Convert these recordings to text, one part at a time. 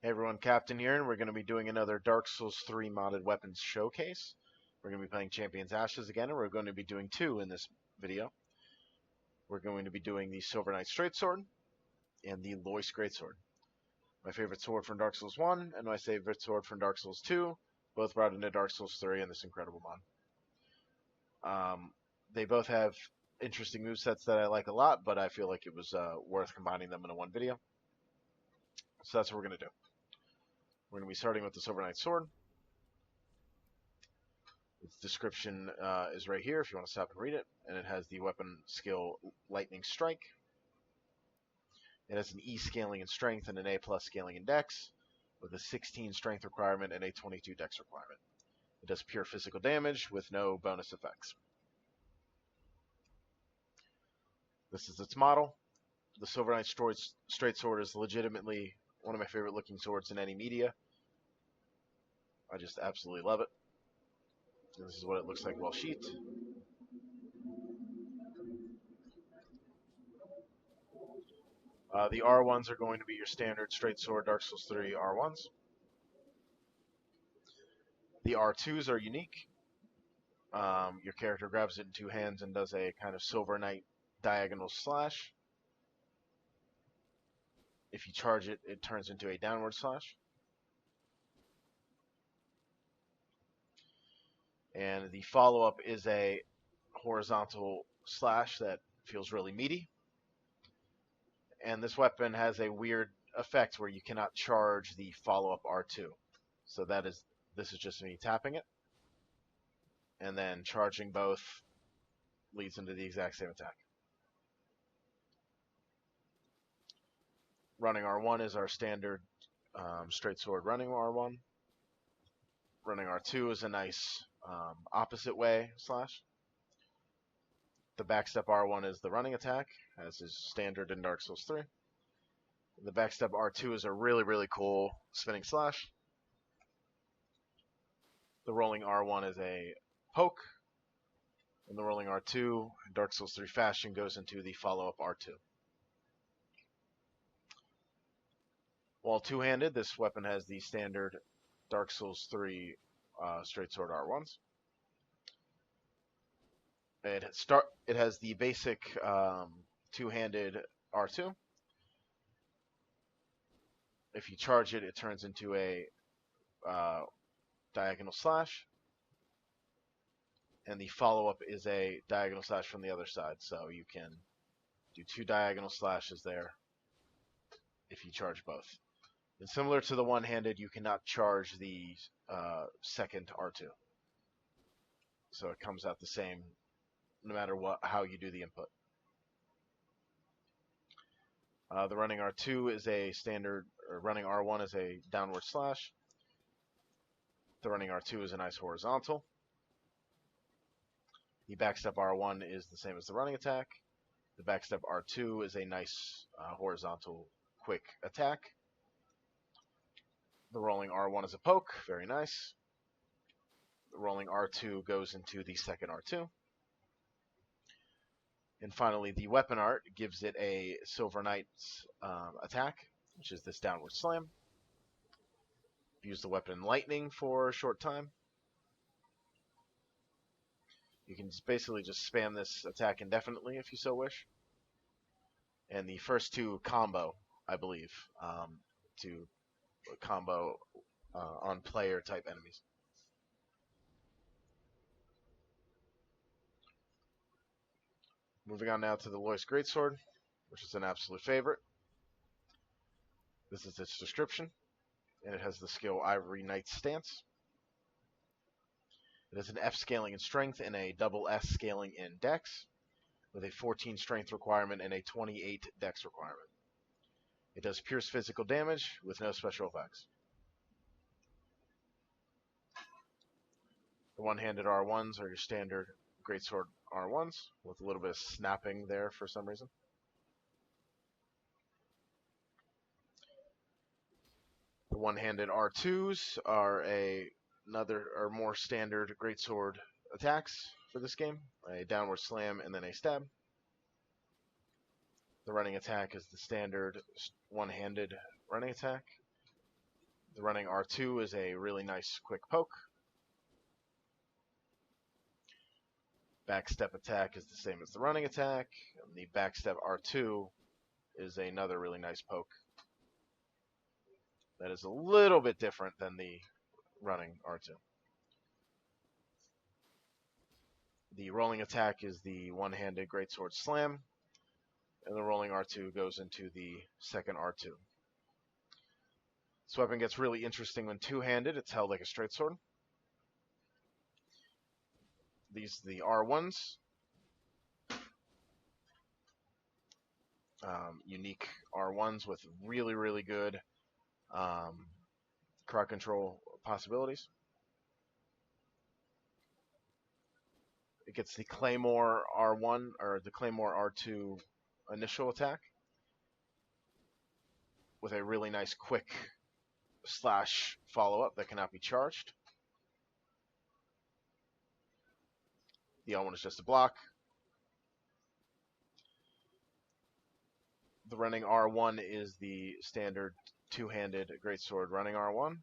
Hey everyone, Captain here, and we're going to be doing another Dark Souls 3 modded weapons showcase. We're going to be playing Champion's Ashes again, and we're going to be doing two in this video. We're going to be doing the Silver Knight Straight Sword and the Loyce Greatsword. My favorite sword from Dark Souls 1 and my favorite sword from Dark Souls 2, both brought into Dark Souls 3 in this incredible mod. They both have interesting movesets that I like a lot, but I feel like it was worth combining them into one video. So that's what we're going to do. We're going to be starting with the Silver Knight Sword. Its description is right here if you want to stop and read it, and it has the weapon skill Lightning Strike. It has an E scaling in Strength and an A plus scaling in Dex, with a 16 Strength requirement and a 22 Dex requirement. It does pure physical damage with no bonus effects. This is its model. The Silver Knight Straight Sword is legitimately one of my favorite looking swords in any media. I just absolutely love it. And this is what it looks like while sheathed. The R1s are going to be your standard Straight Sword Dark Souls 3 R1s. The R2s are unique. Your character grabs it in two hands and does a kind of Silver Knight diagonal slash. If you charge it, it turns into a downward slash. And the follow-up is a horizontal slash that feels really meaty. And this weapon has a weird effect where you cannot charge the follow-up R2. So this is just me tapping it. And then charging both leads into the exact same attack. Running R1 is our standard straight sword running R1. Running R2 is a nice opposite way slash. The backstep R1 is the running attack, as is standard in Dark Souls 3. The backstep R2 is a really, really cool spinning slash. The rolling R1 is a poke. And the rolling R2 in Dark Souls 3 fashion goes into the follow-up R2. While two-handed, this weapon has the standard Dark Souls 3 straight sword R1s. It has the basic two-handed R2. If you charge it, it turns into a diagonal slash. And the follow-up is a diagonal slash from the other side. So you can do two diagonal slashes there if you charge both. And similar to the one-handed, you cannot charge the second R2. So it comes out the same no matter how you do the input. The running R2 is a standard, or running R1 is a downward slash. The running R2 is a nice horizontal. The backstep R1 is the same as the running attack. The backstep R2 is a nice horizontal quick attack. The rolling R1 is a poke, very nice. The rolling R2 goes into the second R2. And finally, the weapon art gives it a Silver Knight's attack, which is this downward slam. Use the weapon in lightning for a short time. You can basically just spam this attack indefinitely if you so wish. And the first two combo, I believe, to combo on player type enemies. Moving on now to the Loyce Greatsword, which is an absolute favorite. This is its description, and it has the skill Ivory Knight's Stance. It has an F scaling in Strength and a double S scaling in Dex, with a 14 Strength requirement and a 28 Dex requirement. It does pierce physical damage with no special effects. The one-handed R1s are your standard Greatsword R1s, with a little bit of snapping there for some reason. The one-handed R2s are more standard Greatsword attacks for this game, a downward slam and then a stab. The running attack is the standard one-handed running attack. The running R2 is a really nice quick poke. Backstep attack is the same as the running attack. And the backstep R2 is another really nice poke. That is a little bit different than the running R2. The rolling attack is the one-handed Greatsword Slam, and the rolling R2 goes into the second R2. This weapon gets really interesting when two-handed. It's held like a straight sword. These are the R1s. Unique R1s with really, really good crowd control possibilities. It gets the Claymore R1 or the Claymore R2 initial attack with a really nice quick slash follow-up that cannot be charged. The L1 is just a block. The running R1 is the standard two-handed Greatsword running R1. And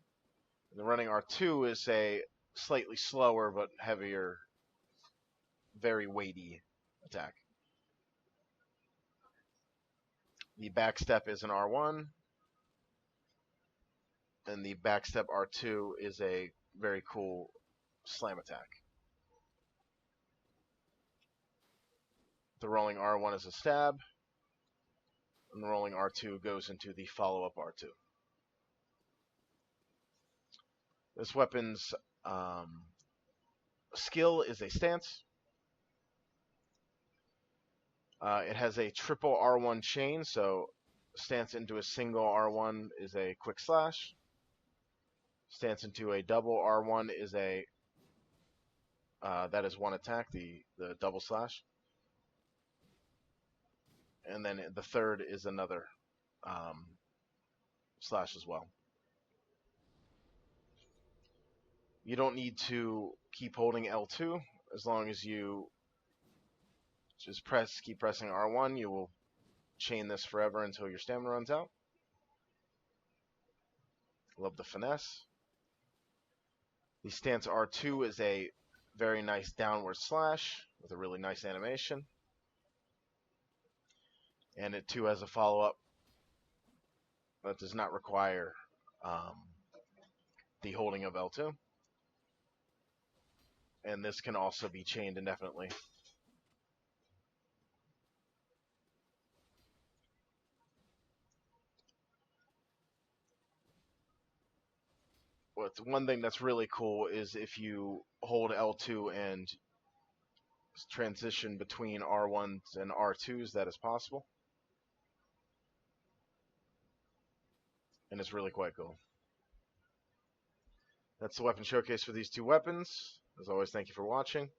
the running R2 is a slightly slower but heavier, very weighty attack. The backstep is an R1, and the backstep R2 is a very cool slam attack. The rolling R1 is a stab, and the rolling R2 goes into the follow-up R2. This weapon's skill is a stance. It has a triple R1 chain, so stance into a single R1 is a quick slash. Stance into a double R1 is a that is one attack, the double slash. And then the third is another slash as well. You don't need to keep holding L2 as long as you just keep pressing R1. You will chain this forever until your stamina runs out. Love the finesse. The stance R2 is a very nice downward slash with a really nice animation. And it too has a follow-up that does not require the holding of L2. And this can also be chained indefinitely. One thing that's really cool is if you hold L2 and transition between R1s and R2s, that is possible. And it's really quite cool. That's the weapon showcase for these two weapons. As always, thank you for watching.